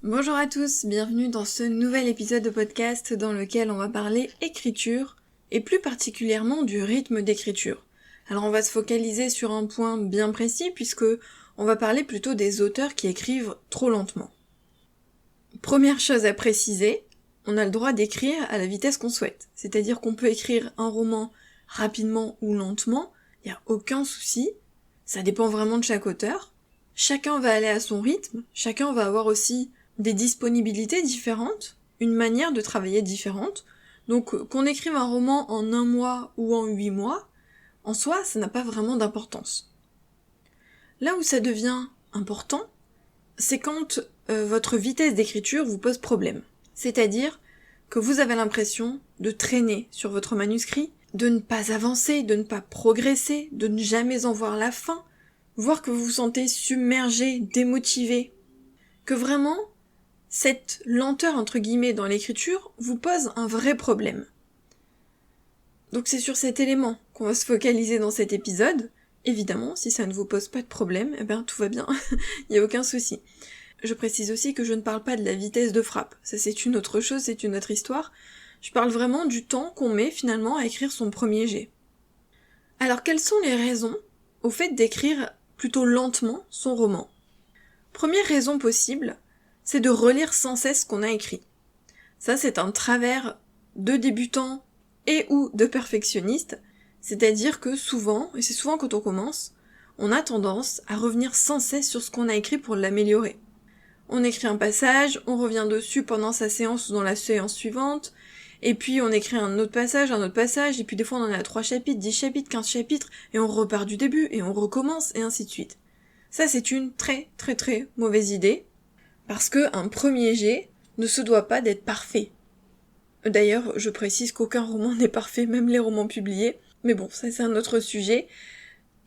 Bonjour à tous, bienvenue dans ce nouvel épisode de podcast dans lequel on va parler écriture et plus particulièrement du rythme d'écriture. Alors on va se focaliser sur un point bien précis puisque on va parler plutôt des auteurs qui écrivent trop lentement. Première chose à préciser, on a le droit d'écrire à la vitesse qu'on souhaite. C'est-à-dire qu'on peut écrire un roman rapidement ou lentement, il n'y a aucun souci, ça dépend vraiment de chaque auteur. Chacun va aller à son rythme, chacun va avoir aussi des disponibilités différentes, une manière de travailler différente. Donc qu'on écrive un roman en 1 mois ou en 8 mois, en soi, ça n'a pas vraiment d'importance. Là où ça devient important, c'est quand votre vitesse d'écriture vous pose problème. C'est-à-dire que vous avez l'impression de traîner sur votre manuscrit, de ne pas avancer, de ne pas progresser, de ne jamais en voir la fin, voire que vous vous sentez submergé, démotivé. Que vraiment, cette lenteur entre guillemets dans l'écriture vous pose un vrai problème. Donc c'est sur cet élément qu'on va se focaliser dans cet épisode. Évidemment, si ça ne vous pose pas de problème, tout va bien, il n'y a aucun souci. Je précise aussi que je ne parle pas de la vitesse de frappe, ça c'est une autre chose, c'est une autre histoire. Je parle vraiment du temps qu'on met finalement à écrire son premier jet. Alors quelles sont les raisons au fait d'écrire plutôt lentement son roman ? Première raison possible, c'est de relire sans cesse ce qu'on a écrit. Ça c'est un travers de débutant et ou de perfectionniste, c'est-à-dire que souvent, et c'est souvent quand on commence, on a tendance à revenir sans cesse sur ce qu'on a écrit pour l'améliorer. On écrit un passage, on revient dessus pendant sa séance ou dans la séance suivante, et puis on écrit un autre passage, et puis des fois on en a 3 chapitres, 10 chapitres, 15 chapitres, et on repart du début, et on recommence, et ainsi de suite. Ça c'est une très très très mauvaise idée, parce que un premier jet ne se doit pas d'être parfait. D'ailleurs, je précise qu'aucun roman n'est parfait, même les romans publiés, mais bon, ça c'est un autre sujet.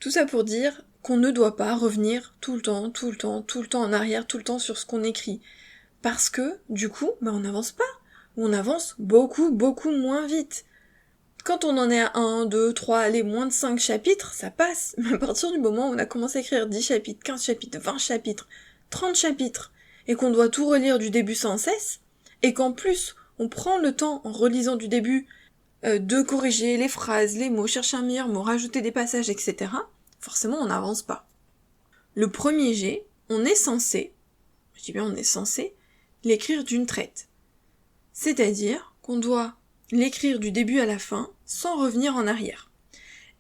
Tout ça pour dire qu'on ne doit pas revenir tout le temps en arrière, tout le temps sur ce qu'on écrit. Parce que, du coup, on n'avance pas. Ou on avance beaucoup moins vite. Quand on en est à 1, 2, 3, allez, moins de 5 chapitres, ça passe. Mais à partir du moment où on a commencé à écrire 10 chapitres, 15 chapitres, 20 chapitres, 30 chapitres, et qu'on doit tout relire du début sans cesse, et qu'en plus, on prend le temps, en relisant du début, de corriger les phrases, les mots, chercher un meilleur mot, rajouter des passages, etc., forcément on n'avance pas. Le premier jet, on est censé l'écrire d'une traite. C'est-à-dire qu'on doit l'écrire du début à la fin, sans revenir en arrière.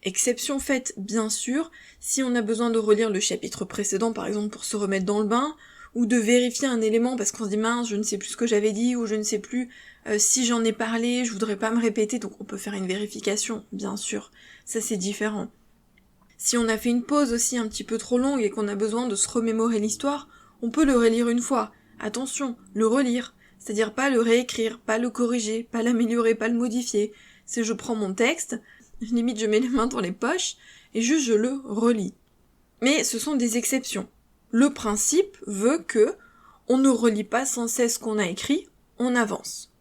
Exception faite, bien sûr, si on a besoin de relire le chapitre précédent, par exemple pour se remettre dans le bain, ou de vérifier un élément parce qu'on se dit mince, je ne sais plus ce que j'avais dit, ou je ne sais plus si j'en ai parlé, je voudrais pas me répéter, donc on peut faire une vérification, bien sûr, ça c'est différent. Si on a fait une pause aussi un petit peu trop longue et qu'on a besoin de se remémorer l'histoire, on peut le relire une fois. Attention, le relire, c'est-à-dire pas le réécrire, pas le corriger, pas l'améliorer, pas le modifier. C'est je prends mon texte, limite je mets les mains dans les poches, et juste je le relis. Mais ce sont des exceptions. Le principe veut que on ne relit pas sans cesse ce qu'on a écrit, on avance.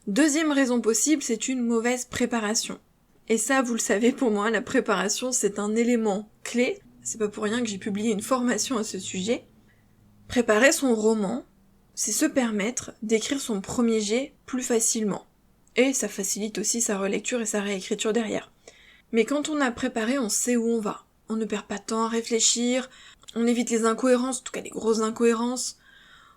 Deuxième raison possible, c'est une mauvaise préparation. Et ça, vous le savez, pour moi, la préparation, c'est un élément clé. C'est pas pour rien que j'ai publié une formation à ce sujet. Préparer son roman, c'est se permettre d'écrire son premier jet plus facilement. Et ça facilite aussi sa relecture et sa réécriture derrière. Mais quand on a préparé, on sait où on va. On ne perd pas de temps à réfléchir, on évite les incohérences, en tout cas les grosses incohérences,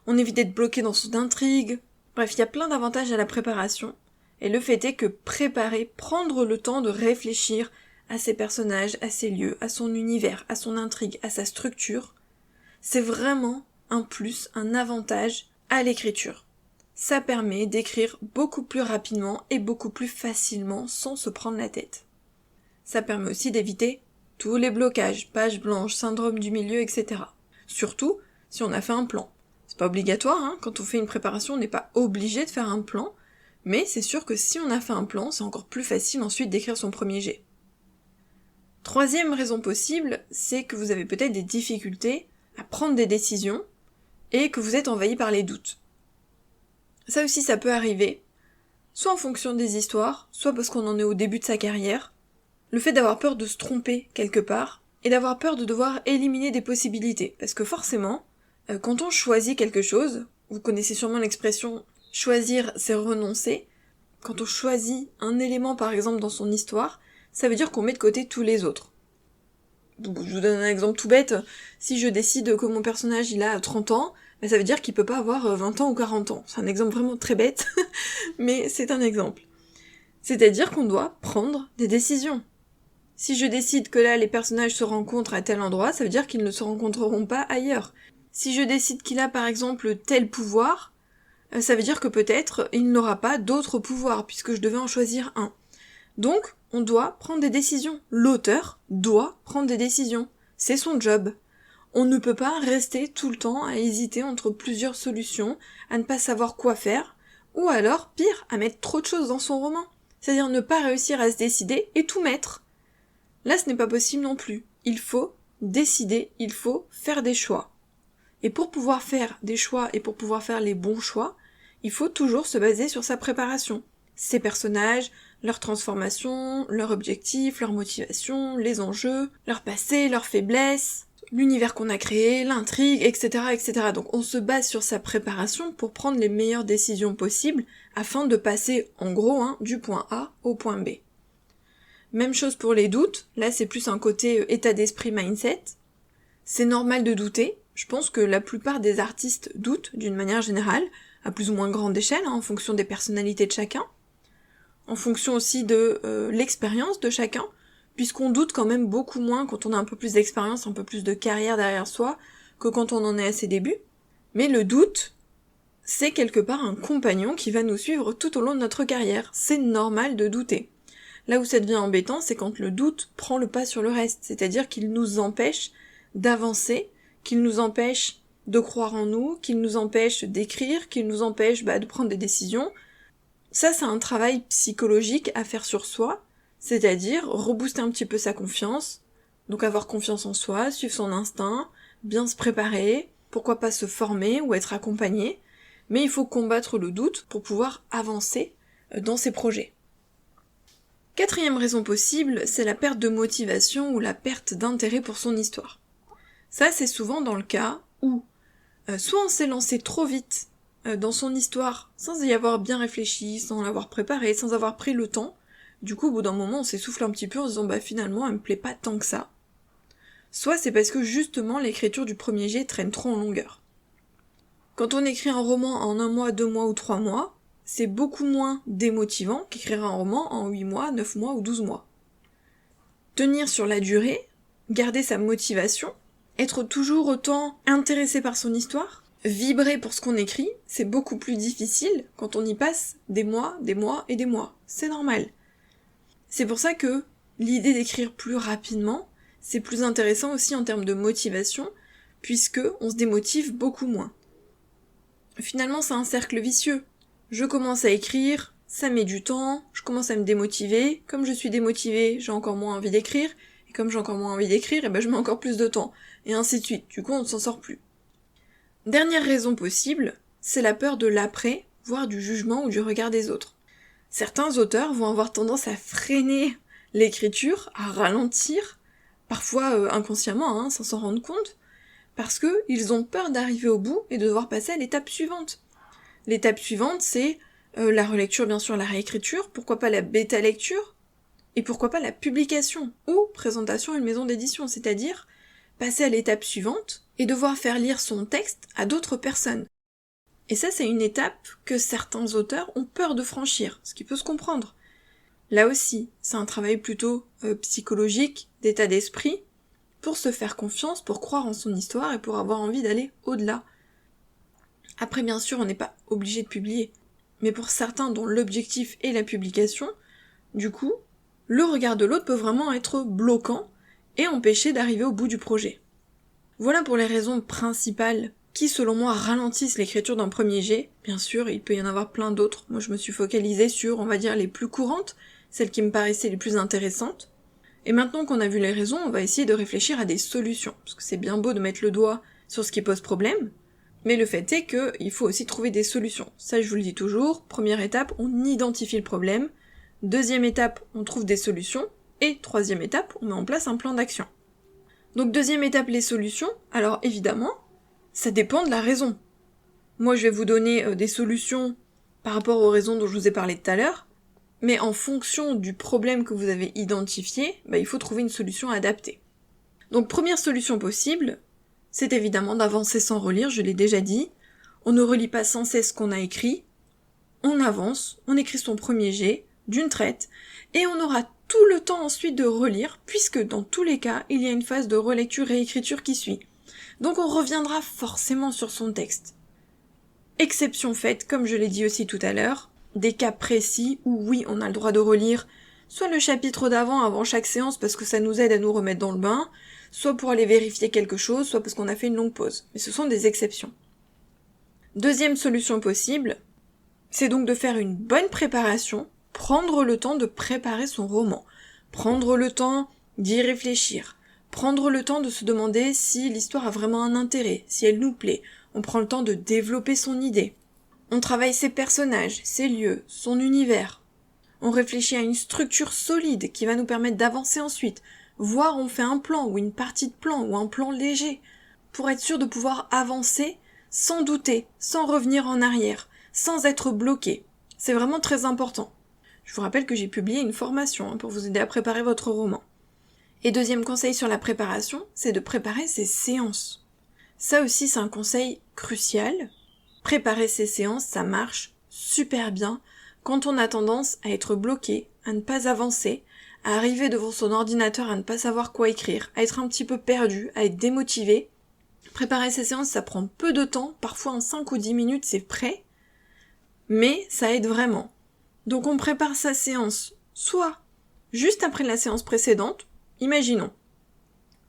on évite d'être bloqué dans son intrigue. Bref, il y a plein d'avantages à la préparation. Et le fait est que préparer, prendre le temps de réfléchir à ses personnages, à ses lieux, à son univers, à son intrigue, à sa structure, c'est vraiment un plus, un avantage à l'écriture. Ça permet d'écrire beaucoup plus rapidement et beaucoup plus facilement sans se prendre la tête. Ça permet aussi d'éviter tous les blocages, pages blanches, syndrome du milieu, etc. Surtout si on a fait un plan. C'est pas obligatoire, quand on fait une préparation, on n'est pas obligé de faire un plan, mais c'est sûr que si on a fait un plan, c'est encore plus facile ensuite d'écrire son premier jet. Troisième raison possible, c'est que vous avez peut-être des difficultés à prendre des décisions et que vous êtes envahi par les doutes. Ça aussi, ça peut arriver, soit en fonction des histoires, soit parce qu'on en est au début de sa carrière. Le fait d'avoir peur de se tromper quelque part, et d'avoir peur de devoir éliminer des possibilités. Parce que forcément, quand on choisit quelque chose, Vous connaissez sûrement l'expression « choisir, c'est renoncer ». Quand on choisit un élément, par exemple, dans son histoire, ça veut dire qu'on met de côté tous les autres. Je vous donne un exemple tout bête. Si je décide que mon personnage, il a 30 ans, ça veut dire qu'il peut pas avoir 20 ans ou 40 ans. C'est un exemple vraiment très bête, mais c'est un exemple. C'est-à-dire qu'on doit prendre des décisions. Si je décide que là, les personnages se rencontrent à tel endroit, ça veut dire qu'ils ne se rencontreront pas ailleurs. Si je décide qu'il a, par exemple, tel pouvoir, ça veut dire que peut-être il n'aura pas d'autres pouvoirs, puisque je devais en choisir un. Donc, on doit prendre des décisions. L'auteur doit prendre des décisions. C'est son job. On ne peut pas rester tout le temps à hésiter entre plusieurs solutions, à ne pas savoir quoi faire, ou alors, pire, à mettre trop de choses dans son roman. C'est-à-dire ne pas réussir à se décider et tout mettre. Là, ce n'est pas possible non plus. Il faut décider, il faut faire des choix. Et pour pouvoir faire des choix et pour pouvoir faire les bons choix, il faut toujours se baser sur sa préparation. Ses personnages, leurs transformations, leurs objectifs, leurs motivations, les enjeux, leur passé, leurs faiblesses, l'univers qu'on a créé, l'intrigue, etc., etc. Donc on se base sur sa préparation pour prendre les meilleures décisions possibles afin de passer, en gros, du point A au point B. Même chose pour les doutes, là c'est plus un côté état d'esprit mindset. C'est normal de douter, je pense que la plupart des artistes doutent d'une manière générale, à plus ou moins grande échelle, en fonction des personnalités de chacun, en fonction aussi de l'expérience de chacun, puisqu'on doute quand même beaucoup moins quand on a un peu plus d'expérience, un peu plus de carrière derrière soi, que quand on en est à ses débuts. Mais le doute, c'est quelque part un compagnon qui va nous suivre tout au long de notre carrière. C'est normal de douter. Là où ça devient embêtant, c'est quand le doute prend le pas sur le reste, c'est-à-dire qu'il nous empêche d'avancer, qu'il nous empêche de croire en nous, qu'il nous empêche d'écrire, qu'il nous empêche de prendre des décisions. Ça, c'est un travail psychologique à faire sur soi, c'est-à-dire rebooster un petit peu sa confiance, donc avoir confiance en soi, suivre son instinct, bien se préparer, pourquoi pas se former ou être accompagné, mais il faut combattre le doute pour pouvoir avancer dans ses projets. Quatrième raison possible, c'est la perte de motivation ou la perte d'intérêt pour son histoire. Ça, c'est souvent dans le cas où soit on s'est lancé trop vite dans son histoire sans y avoir bien réfléchi, sans l'avoir préparé, sans avoir pris le temps. Du coup, au bout d'un moment, on s'essouffle un petit peu en se disant finalement, elle me plaît pas tant que ça. Soit c'est parce que justement l'écriture du premier jet traîne trop en longueur. Quand on écrit un roman en 1 mois, 2 mois ou 3 mois, c'est beaucoup moins démotivant qu'écrire un roman en 8 mois, 9 mois ou 12 mois. Tenir sur la durée, garder sa motivation, être toujours autant intéressé par son histoire, vibrer pour ce qu'on écrit, c'est beaucoup plus difficile quand on y passe des mois et des mois. C'est normal. C'est pour ça que l'idée d'écrire plus rapidement, c'est plus intéressant aussi en termes de motivation, puisque on se démotive beaucoup moins. Finalement, c'est un cercle vicieux. Je commence à écrire, ça met du temps, je commence à me démotiver, comme je suis démotivée, j'ai encore moins envie d'écrire, et comme j'ai encore moins envie d'écrire, je mets encore plus de temps, et ainsi de suite, du coup on ne s'en sort plus. Dernière raison possible, c'est la peur de l'après, voire du jugement ou du regard des autres. Certains auteurs vont avoir tendance à freiner l'écriture, à ralentir, parfois inconsciemment, sans s'en rendre compte, parce que ils ont peur d'arriver au bout et de devoir passer à l'étape suivante. L'étape suivante, c'est la relecture, bien sûr, la réécriture, pourquoi pas la bêta-lecture, et pourquoi pas la publication, ou présentation à une maison d'édition, c'est-à-dire passer à l'étape suivante et devoir faire lire son texte à d'autres personnes. Et ça, c'est une étape que certains auteurs ont peur de franchir, ce qui peut se comprendre. Là aussi, c'est un travail plutôt psychologique, d'état d'esprit, pour se faire confiance, pour croire en son histoire et pour avoir envie d'aller au-delà. Après, bien sûr, on n'est pas obligé de publier, mais pour certains dont l'objectif est la publication, du coup, le regard de l'autre peut vraiment être bloquant et empêcher d'arriver au bout du projet. Voilà pour les raisons principales qui, selon moi, ralentissent l'écriture d'un premier jet. Bien sûr, il peut y en avoir plein d'autres. Moi, je me suis focalisée sur, on va dire, les plus courantes, celles qui me paraissaient les plus intéressantes. Et maintenant qu'on a vu les raisons, on va essayer de réfléchir à des solutions. Parce que c'est bien beau de mettre le doigt sur ce qui pose problème, mais le fait est qu'il faut aussi trouver des solutions. Ça, je vous le dis toujours. Première étape, on identifie le problème. Deuxième étape, on trouve des solutions. Et troisième étape, on met en place un plan d'action. Donc deuxième étape, les solutions. Alors évidemment, ça dépend de la raison. moi je vais vous donner des solutions par rapport aux raisons dont je vous ai parlé tout à l'heure, mais en fonction du problème que vous avez identifié, il faut trouver une solution adaptée. Donc première solution possible, c'est évidemment d'avancer sans relire, je l'ai déjà dit. On ne relit pas sans cesse ce qu'on a écrit, on avance, on écrit son premier jet, d'une traite, et on aura tout le temps ensuite de relire, puisque dans tous les cas, il y a une phase de relecture et écriture qui suit. Donc on reviendra forcément sur son texte. Exception faite, comme je l'ai dit aussi tout à l'heure, des cas précis où oui, on a le droit de relire soit le chapitre d'avant, avant chaque séance, parce que ça nous aide à nous remettre dans le bain, soit pour aller vérifier quelque chose, soit parce qu'on a fait une longue pause. Mais ce sont des exceptions. Deuxième solution possible, c'est donc de faire une bonne préparation, prendre le temps de préparer son roman, prendre le temps d'y réfléchir, prendre le temps de se demander si l'histoire a vraiment un intérêt, si elle nous plaît, on prend le temps de développer son idée. On travaille ses personnages, ses lieux, son univers. On réfléchit à une structure solide qui va nous permettre d'avancer ensuite, voire on fait un plan ou une partie de plan ou un plan léger, pour être sûr de pouvoir avancer sans douter, sans revenir en arrière, sans être bloqué. C'est vraiment très important. Je vous rappelle que j'ai publié une formation pour vous aider à préparer votre roman. Et deuxième conseil sur la préparation, c'est de préparer ses séances. Ça aussi c'est un conseil crucial. Préparer ses séances, ça marche super bien quand on a tendance à être bloqué, à ne pas avancer, à arriver devant son ordinateur, à ne pas savoir quoi écrire, à être un petit peu perdu, à être démotivé. Préparer ses séances, ça prend peu de temps, parfois en 5 ou 10 minutes c'est prêt, mais ça aide vraiment. Donc on prépare sa séance, soit juste après la séance précédente, imaginons,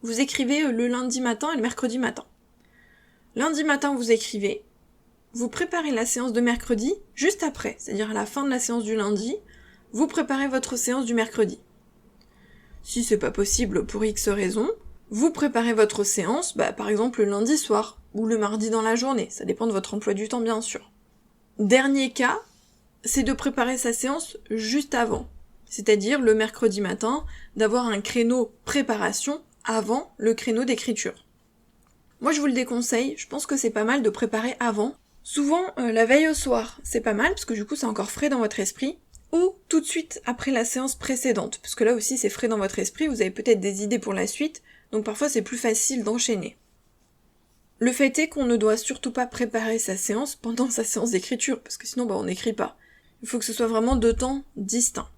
vous écrivez le lundi matin et le mercredi matin. Lundi matin vous écrivez, vous préparez la séance de mercredi juste après, c'est-à-dire à la fin de la séance du lundi, vous préparez votre séance du mercredi. Si c'est pas possible pour X raison, vous préparez votre séance, par exemple le lundi soir, ou le mardi dans la journée, ça dépend de votre emploi du temps bien sûr. Dernier cas, c'est de préparer sa séance juste avant, c'est-à-dire le mercredi matin, d'avoir un créneau préparation avant le créneau d'écriture. Moi je vous le déconseille, je pense que c'est pas mal de préparer avant. Souvent, la veille au soir, c'est pas mal, parce que du coup c'est encore frais dans votre esprit, ou tout de suite après la séance précédente, parce que là aussi c'est frais dans votre esprit, vous avez peut-être des idées pour la suite, donc parfois c'est plus facile d'enchaîner. Le fait est qu'on ne doit surtout pas préparer sa séance pendant sa séance d'écriture, parce que sinon on n'écrit pas. Il faut que ce soit vraiment 2 temps distincts.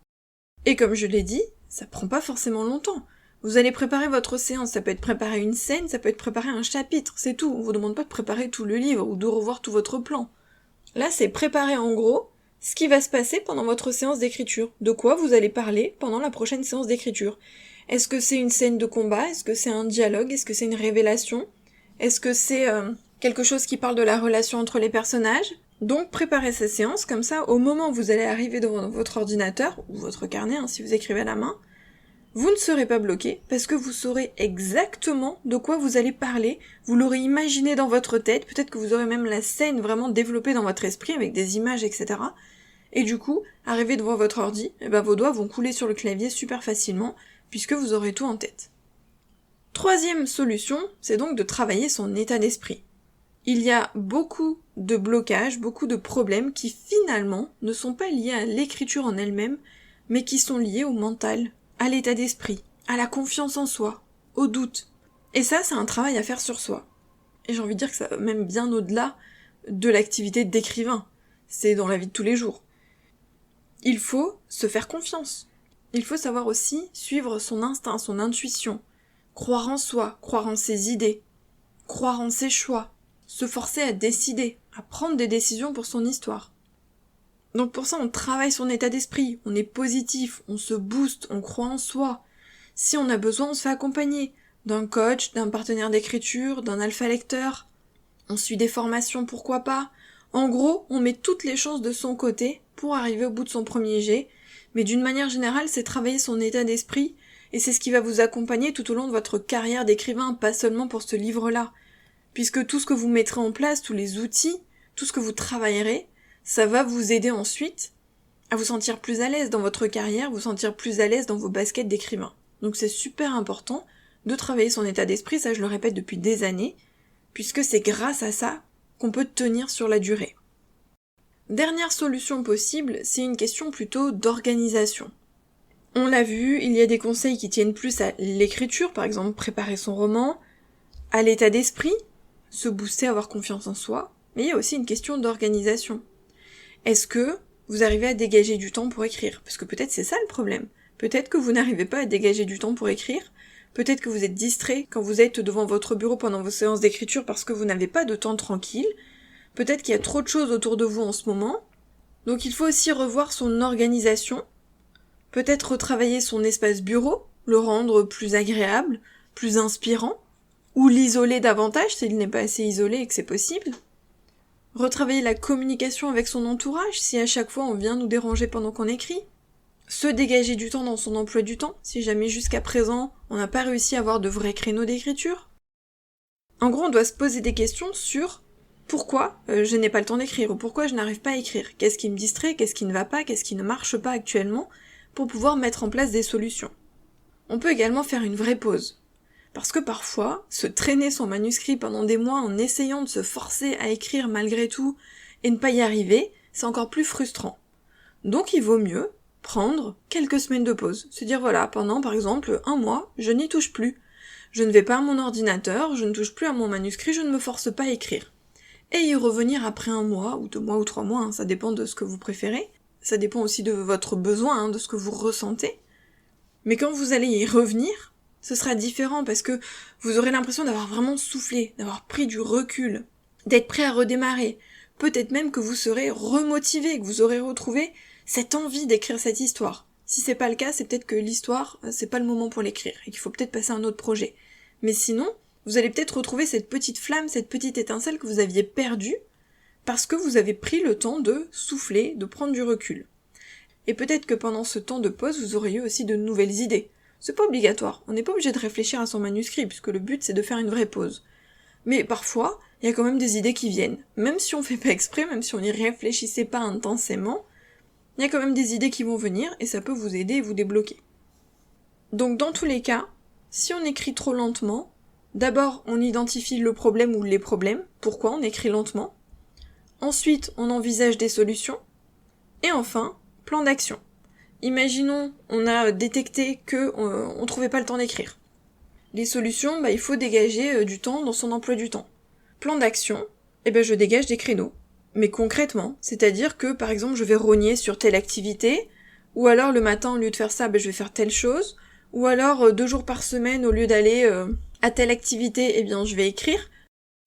Et comme je l'ai dit, ça prend pas forcément longtemps. Vous allez préparer votre séance, ça peut être préparer une scène, ça peut être préparer un chapitre, c'est tout. On vous demande pas de préparer tout le livre ou de revoir tout votre plan. Là, c'est préparer en gros ce qui va se passer pendant votre séance d'écriture. De quoi vous allez parler pendant la prochaine séance d'écriture. Est-ce que c'est une scène de combat? Est-ce que c'est un dialogue? Est-ce que c'est une révélation? Est-ce que c'est quelque chose qui parle de la relation entre les personnages? Donc préparez cette séance, comme ça, au moment où vous allez arriver devant votre ordinateur, ou votre carnet, si vous écrivez à la main, vous ne serez pas bloqué, parce que vous saurez exactement de quoi vous allez parler, vous l'aurez imaginé dans votre tête, peut-être que vous aurez même la scène vraiment développée dans votre esprit, avec des images, etc. Et du coup, arrivé devant votre ordi, vos doigts vont couler sur le clavier super facilement, puisque vous aurez tout en tête. Troisième solution, c'est donc de travailler son état d'esprit. Il y a beaucoup de blocages, beaucoup de problèmes qui finalement ne sont pas liés à l'écriture en elle-même, mais qui sont liés au mental, à l'état d'esprit, à la confiance en soi, au doute. Et ça, c'est un travail à faire sur soi. Et j'ai envie de dire que ça va même bien au-delà de l'activité d'écrivain. C'est dans la vie de tous les jours. Il faut se faire confiance. Il faut savoir aussi suivre son instinct, son intuition, croire en soi, croire en ses idées, croire en ses choix, se forcer à décider, à prendre des décisions pour son histoire. Donc pour ça, on travaille son état d'esprit, on est positif, on se booste, on croit en soi. Si on a besoin, on se fait accompagner d'un coach, d'un partenaire d'écriture, d'un alpha lecteur. On suit des formations, pourquoi pas. En gros, on met toutes les chances de son côté pour arriver au bout de son premier jet. Mais d'une manière générale, c'est travailler son état d'esprit et c'est ce qui va vous accompagner tout au long de votre carrière d'écrivain, pas seulement pour ce livre-là. Puisque tout ce que vous mettrez en place, tous les outils, tout ce que vous travaillerez, ça va vous aider ensuite à vous sentir plus à l'aise dans votre carrière, vous sentir plus à l'aise dans vos baskets d'écrivain. Donc c'est super important de travailler son état d'esprit, ça je le répète depuis des années, puisque c'est grâce à ça qu'on peut tenir sur la durée. Dernière solution possible, c'est une question plutôt d'organisation. On l'a vu, il y a des conseils qui tiennent plus à l'écriture, par exemple préparer son roman, à l'état d'esprit, se booster, avoir confiance en soi, mais il y a aussi une question d'organisation. Est-ce que vous arrivez à dégager du temps pour écrire? Parce que peut-être c'est ça le problème. Peut-être que vous n'arrivez pas à dégager du temps pour écrire, peut-être que vous êtes distrait quand vous êtes devant votre bureau pendant vos séances d'écriture parce que vous n'avez pas de temps tranquille, peut-être qu'il y a trop de choses autour de vous en ce moment, donc il faut aussi revoir son organisation, peut-être retravailler son espace bureau, le rendre plus agréable, plus inspirant, ou l'isoler davantage s'il n'est pas assez isolé et que c'est possible. Retravailler la communication avec son entourage si à chaque fois on vient nous déranger pendant qu'on écrit. Se dégager du temps dans son emploi du temps si jamais jusqu'à présent on n'a pas réussi à avoir de vrais créneaux d'écriture. En gros, on doit se poser des questions sur pourquoi je n'ai pas le temps d'écrire ou pourquoi je n'arrive pas à écrire. Qu'est-ce qui me distrait, qu'est-ce qui ne va pas, qu'est-ce qui ne marche pas actuellement pour pouvoir mettre en place des solutions. On peut également faire une vraie pause. Parce que parfois, se traîner son manuscrit pendant des mois en essayant de se forcer à écrire malgré tout et ne pas y arriver, c'est encore plus frustrant. Donc il vaut mieux prendre quelques semaines de pause. Se dire voilà, pendant par exemple 1 mois, je n'y touche plus. Je ne vais pas à mon ordinateur, je ne touche plus à mon manuscrit, je ne me force pas à écrire. Et y revenir après 1 mois, ou 2 mois, ou 3 mois, ça dépend de ce que vous préférez. Ça dépend aussi de votre besoin, de ce que vous ressentez. Mais quand vous allez y revenir, ce sera différent parce que vous aurez l'impression d'avoir vraiment soufflé, d'avoir pris du recul, d'être prêt à redémarrer. Peut-être même que vous serez remotivé, que vous aurez retrouvé cette envie d'écrire cette histoire. Si c'est pas le cas, c'est peut-être que l'histoire, c'est pas le moment pour l'écrire et qu'il faut peut-être passer à un autre projet. Mais sinon, vous allez peut-être retrouver cette petite flamme, cette petite étincelle que vous aviez perdue parce que vous avez pris le temps de souffler, de prendre du recul. Et peut-être que pendant ce temps de pause, vous aurez eu aussi de nouvelles idées. C'est pas obligatoire, on n'est pas obligé de réfléchir à son manuscrit, puisque le but c'est de faire une vraie pause. Mais parfois, il y a quand même des idées qui viennent. Même si on fait pas exprès, même si on n'y réfléchissait pas intensément, il y a quand même des idées qui vont venir, et ça peut vous aider et vous débloquer. Donc dans tous les cas, si on écrit trop lentement, d'abord on identifie le problème ou les problèmes, pourquoi on écrit lentement, ensuite on envisage des solutions, et enfin, plan d'action. Imaginons, on a détecté que on trouvait pas le temps d'écrire. Les solutions, il faut dégager du temps dans son emploi du temps. Plan d'action, je dégage des créneaux. Mais concrètement, c'est-à-dire que, par exemple, je vais rogner sur telle activité, ou alors le matin, au lieu de faire ça, je vais faire telle chose, ou alors 2 jours par semaine, au lieu d'aller à telle activité, je vais écrire.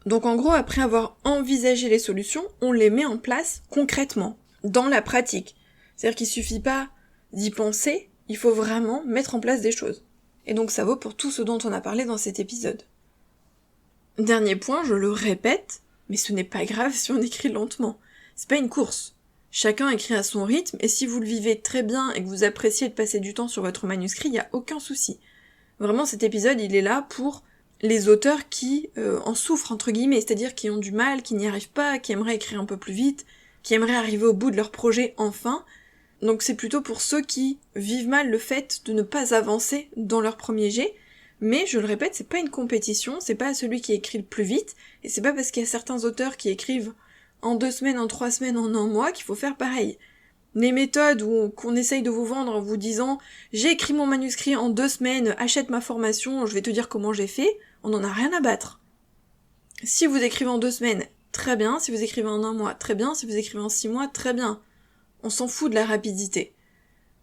Donc en gros, après avoir envisagé les solutions, on les met en place concrètement, dans la pratique. C'est-à-dire qu'il suffit pas d'y penser, il faut vraiment mettre en place des choses. Et donc ça vaut pour tout ce dont on a parlé dans cet épisode. Dernier point, je le répète, mais ce n'est pas grave si on écrit lentement. C'est pas une course. Chacun écrit à son rythme, et si vous le vivez très bien et que vous appréciez de passer du temps sur votre manuscrit, il n'y a aucun souci. Vraiment, cet épisode, il est là pour les auteurs qui en souffrent, entre guillemets, c'est-à-dire qui ont du mal, qui n'y arrivent pas, qui aimeraient écrire un peu plus vite, qui aimeraient arriver au bout de leur projet enfin. Donc c'est plutôt pour ceux qui vivent mal le fait de ne pas avancer dans leur premier jet, mais je le répète, c'est pas une compétition, c'est pas celui qui écrit le plus vite, et c'est pas parce qu'il y a certains auteurs qui écrivent en 2 semaines, en 3 semaines, en 1 mois qu'il faut faire pareil. Les méthodes qu'on essaye de vous vendre en vous disant « j'ai écrit mon manuscrit en 2 semaines, achète ma formation, je vais te dire comment j'ai fait », on n'en a rien à battre. Si vous écrivez en 2 semaines, très bien, si vous écrivez en 1 mois, très bien, si vous écrivez en 6 mois, très bien. On s'en fout de la rapidité.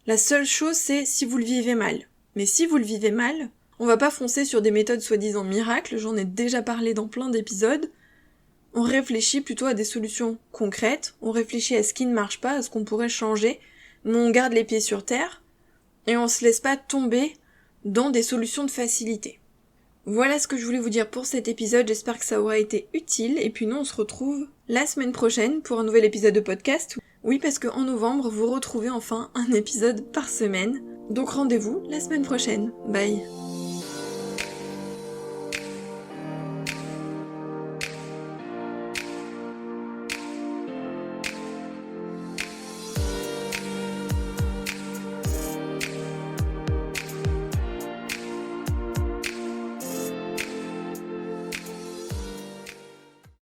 La seule chose, c'est si vous le vivez mal. Mais si vous le vivez mal, on va pas foncer sur des méthodes soi-disant miracles, j'en ai déjà parlé dans plein d'épisodes. On réfléchit plutôt à des solutions concrètes, on réfléchit à ce qui ne marche pas, à ce qu'on pourrait changer, mais on garde les pieds sur terre, et on se laisse pas tomber dans des solutions de facilité. Voilà ce que je voulais vous dire pour cet épisode, j'espère que ça aura été utile, et puis nous on se retrouve la semaine prochaine pour un nouvel épisode de podcast. Oui, parce qu'en novembre, vous retrouvez enfin un épisode par semaine. Donc rendez-vous la semaine prochaine. Bye.